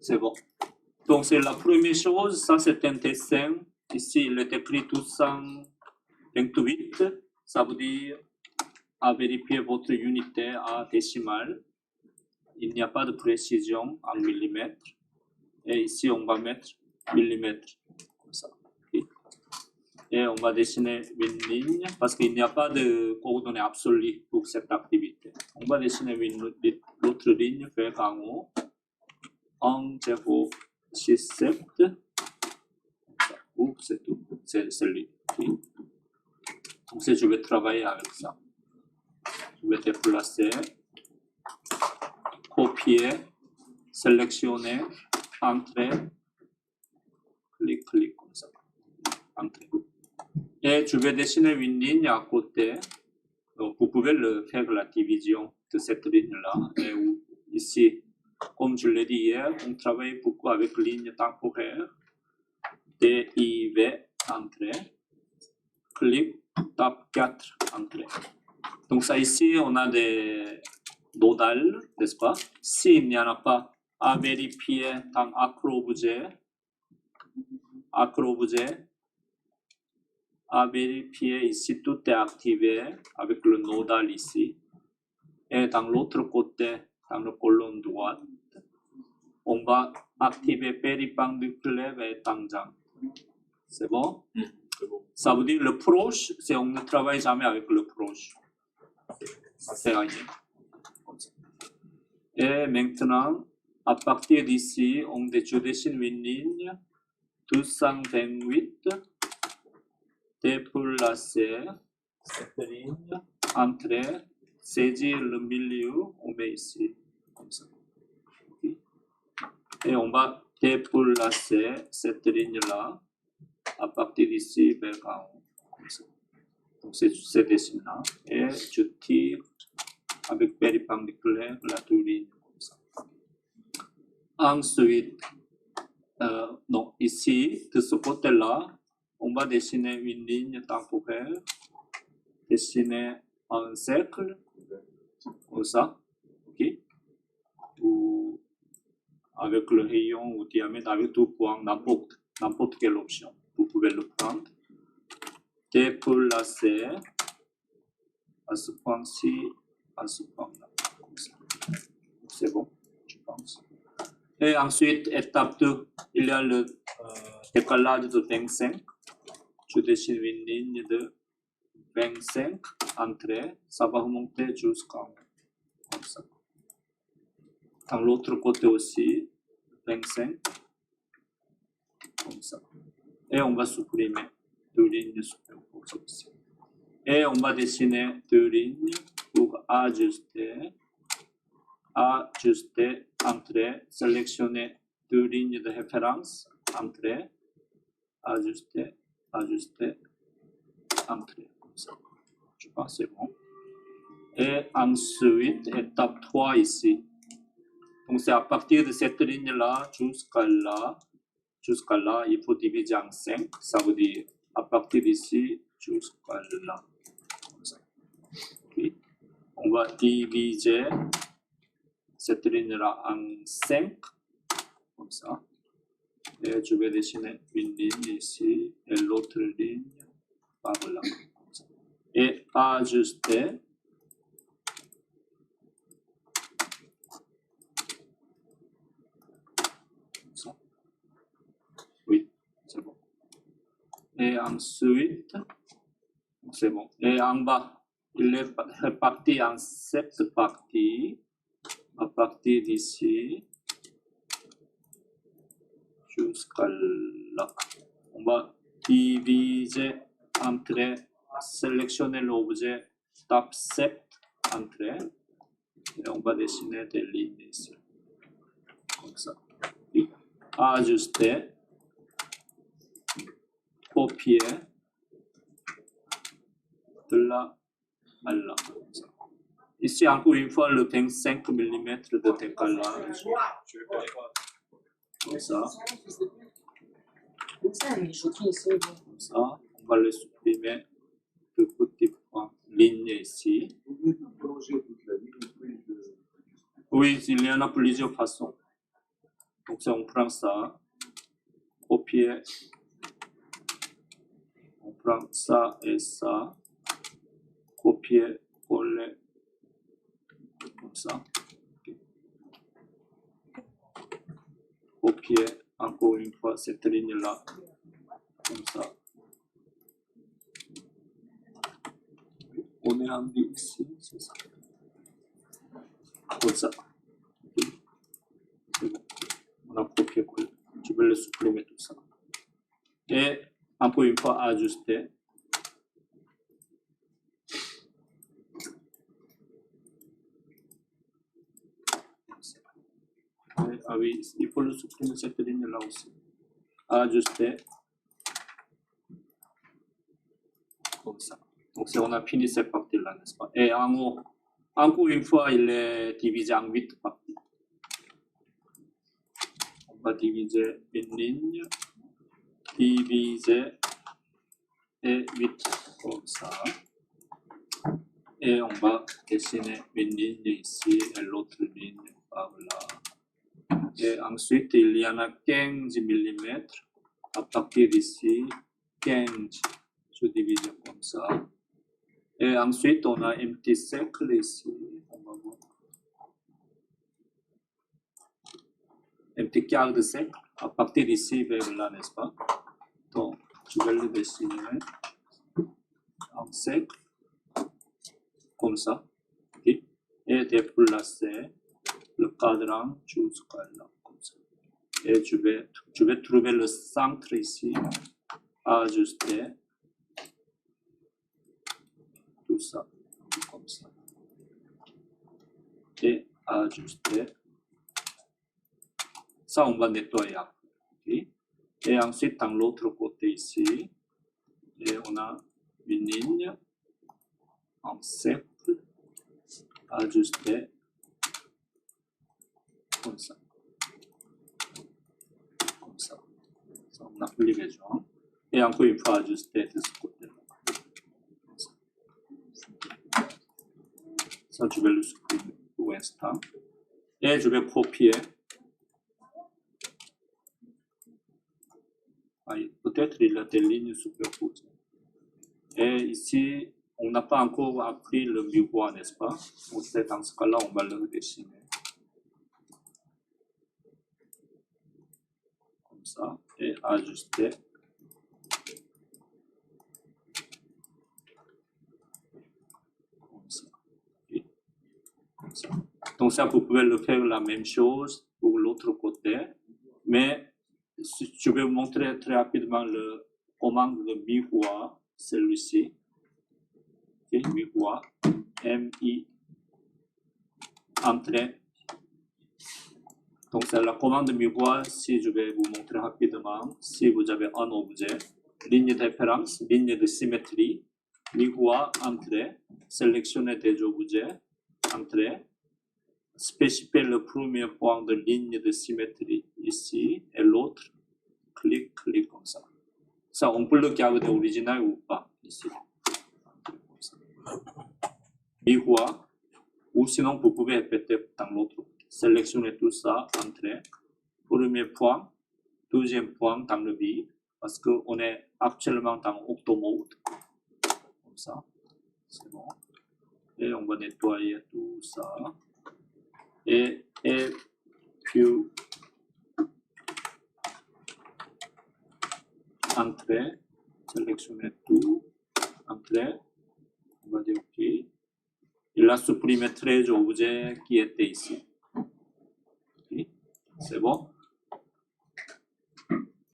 C'est bon. Donc, c'est la première chose. Ça, c'est un dessin. Ici, il est écrit 228. Ça veut dire à vérifier votre unité à décimale. Il n'y a pas de précision en millimètres. Et ici, on va mettre millimètres. Comme ça. Okay. Et on va dessiner une ligne parce qu'il n'y a pas de coordonnées absolues pour cette activité. On va dessiner l'autre ligne vers en haut. 1 제곱 17. C'est tout. C'est celui. Okay. Donc, je vais travailler avec ça. Je vais déplacer, copier, sélectionner, entrer, clic, comme ça. Entrer. Et je vais dessiner une ligne à côté. Donc, vous pouvez le faire la division de cette ligne-là. Et ici, comme je l'ai dit hier, on travaille beaucoup avec ligne temporaire. DIV, entrée. Clic, tab 4, entrée. Donc ça ici, on a des nodales, n'est-ce pas? S'il n'y en a pas, à vérifier dans Acro-objet, à vérifier ici, tout est activé avec le nodal ici. Et dans l'autre côté, dans la colonne droite, on va activer péripendiculaire et tangent. C'est bon? C'est bon. Ça veut dire le proche, c'est on ne travaille jamais avec le proche. C'est rien. Et maintenant, à partir d'ici, je dessine une ligne 228 déplacer cette ligne, entrer, saisir le milieu, on met ici, comme ça. Okay. Et on va déplacer cette ligne-là à partir d'ici vers en haut, comme ça. Donc c'est ce dessin-là. Et je tire avec péripendiculaire la deux lignes comme ça. Ensuite, non, ici, de ce côté-là, on va dessiner une ligne temporaire, dessiner un cercle, comme ça, ok? Ou avec le rayon ou diamètre, avec tout point, n'importe quelle option, vous pouvez le prendre. Déplacer à ce point-ci, à ce point-là, comme ça. C'est bon, je pense. Et ensuite, étape 2, il y a le décalage de 25. Je dessine une ligne de 25, entrée, ça va remonter jusqu'en comme ça. Dans l'autre côté aussi, 25, comme ça. Et on va supprimer deux lignes superposées aussi. Et on va dessiner deux lignes pour ajuster, entrée, sélectionner deux lignes de référence, entrée, ajuster, entrée, comme ça. Je pense que c'est bon. Et ensuite, étape 3 ici. Donc c'est à partir de cette ligne-là jusqu'à là, il faut diviser en 5. Ça veut dire à partir d'ici jusqu'à là. Comme ça. Okay. On va diviser cette ligne-là en 5. Comme ça. Et je vais dessiner une ligne ici et l'autre ligne par là. Comme ça. Et ajuster. Oui, c'est bon. Et ensuite, c'est bon. Et en bas, il est réparti en 7 parties. À partir d'ici jusqu'à là. On va diviser entre, sélectionner l'objet, tab 7, entrée. Et on va dessiner des lignes ici. Comme ça. Et ajuster. Copier de là à là. Ici, encore une fois, le 25 mm de décalage. Comme ça. Comme ça. On va le supprimer de petits points, ligne ici. Oui, il y en a plusieurs façons. Donc, Donc on prend ça, copier, on prend ça et ça, copier, coller, comme ça. Copier encore une fois cette ligne-là, comme ça. On est en B ici, c'est ça. Comme ça. C'est bon. On a copié-collé. Je vais le supprimer tout ça. Et encore une fois, ajuster. Ah oui, il faut le supprimer cette ligne-là aussi. Ajuster. Comme ça. Donc, on a fini cette partie-là, n'est-ce pas? Et encore une fois, il est divisé en 8 parties. On va diviser une ligne, diviser et 8, comme ça. Et on va dessiner une ligne ici et l'autre ligne par là. Et ensuite, il y en a 15 mm. À partir d'ici, 15, je divise comme ça. Et ensuite, on a un petit cercle ici. On va voir. Un petit quart de cercle à partir d'ici vers là, n'est-ce pas? Donc, je vais le dessiner en cercle, comme ça. Okay. Et déplacer le cadran jusqu'à là, comme ça. Et je vais trouver le centre ici, ajuster tout ça, comme ça. Et ajuster. Ça, on va nettoyer. Okay. Et ensuite, dans l'autre côté ici, et on a une ligne en cercle, ajuster, comme ça. Comme ça. Ça, on a plus les besoins. Et encore une fois, ajuster de ce côté-là. Ça, je vais le supprimer pour l'instant. Et je vais copier. Peut-être il y a des lignes superposées. Et ici, on n'a pas encore appris le miroir, n'est-ce pas? Donc, dans ce cas-là, on va le dessiner. Comme ça. Et ajuster. Comme ça. Et comme ça. Donc ça, vous pouvez le faire la même chose pour l'autre côté. Mais je vais vous montrer très rapidement le commande de miroir, celui-ci. Okay, miroir, M-I, entrée. Donc c'est la commande miroir. Si je vais vous montrer rapidement, si vous avez un objet, ligne de référence, ligne de symétrie, miroir, entrée, sélectionnez des objets, entrée, spécifier le premier point de ligne de symétrie ici et l'autre, clic comme ça. Ça, on peut le garder original ou pas ici. Miroir, ou sinon vous pouvez répéter dans l'autre. Sélectionnez tout ça, entrée, premier point, deuxième point dans le vide, parce qu'on est actuellement dans Octo Mode. Comme ça, c'est bon. Et on va nettoyer tout ça. Et puis entrée, sélectionnez tout, entrée, on va dire OK. Il a supprimé 13 objets qui étaient ici. Okay. C'est bon.